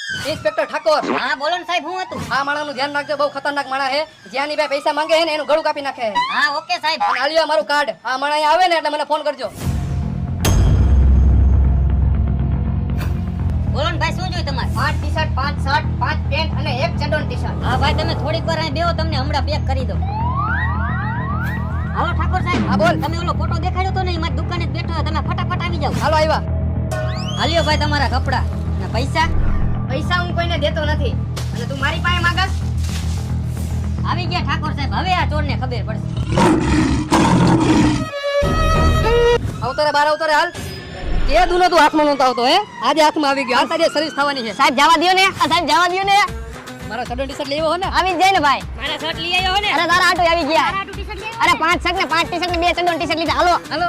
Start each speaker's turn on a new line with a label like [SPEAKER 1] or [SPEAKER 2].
[SPEAKER 1] Inspector Thakor,
[SPEAKER 2] હા બોલો ને સાહેબ, હું હતું?
[SPEAKER 1] આ માણાનું ધ્યાન રાખજો, બહુ ખતરનાક માણા છે. જ્યાંની બે પૈસા માંગે છે ને એનું ગળું કાપી નાખે છે.
[SPEAKER 2] હા ઓકે સાહેબ.
[SPEAKER 1] અને આલ્યો મારું કાર્ડ. આ માણા અહીંયા આવે ને એટલે મને ફોન કરજો.
[SPEAKER 2] બોલો ને ભાઈ, શું જોઈએ તમારે?
[SPEAKER 1] 5 ટી-શર્ટ, 5 શર્ટ, 5 પેન્ટ અને 1 ચડ્ડોની ટી-શર્ટ.
[SPEAKER 2] હા ભાઈ, તમે થોડીક વાર અહીં બેહો, તમને હમણાં પેક કરી દઉં. હાલો ઠાકોર સાહેબ.
[SPEAKER 1] હા બોલ.
[SPEAKER 2] તમે ઓલો ફોટો દેખાડ્યો તો ને, એ મારી દુકાને જ બેઠો હતો. તમે ફટાફટ આવી જાઓ.
[SPEAKER 1] હાલો આવ્યા.
[SPEAKER 2] હાલ્યો ભાઈ તમારા કપડા અને પૈસા.
[SPEAKER 1] પૈસા હું કોઈને દેતો નથી અને તું મારી પાસે માંગસ.
[SPEAKER 2] આવી ગયા ઠાકોર સાહેબ, હવે આ ચોરને ખબર પડશે.
[SPEAKER 1] અવતારે બાર અવતારે હાલ. એ દુનો તું હાથમાં નહોતો આવતો હે, આજે હાથમાં આવી ગયો. આ તારી સર્વિસ થવાની છે.
[SPEAKER 2] સાહેબ જવા દો ને, સાહેબ જવા દો ને.
[SPEAKER 1] મારો ચડ્ડો ટી-શર્ટ લેવો હો ને?
[SPEAKER 2] આવી જ જાય ને ભાઈ.
[SPEAKER 1] મારા શર્ટ લઈ આવ્યો હો ને?
[SPEAKER 2] અરે તારા આટો આવી ગયા. અરે 5 શર્ટ ને 5 ટી-શર્ટ ને 2 ચડ્ડોની ટી-શર્ટ લીધા. હાલો
[SPEAKER 1] હાલો.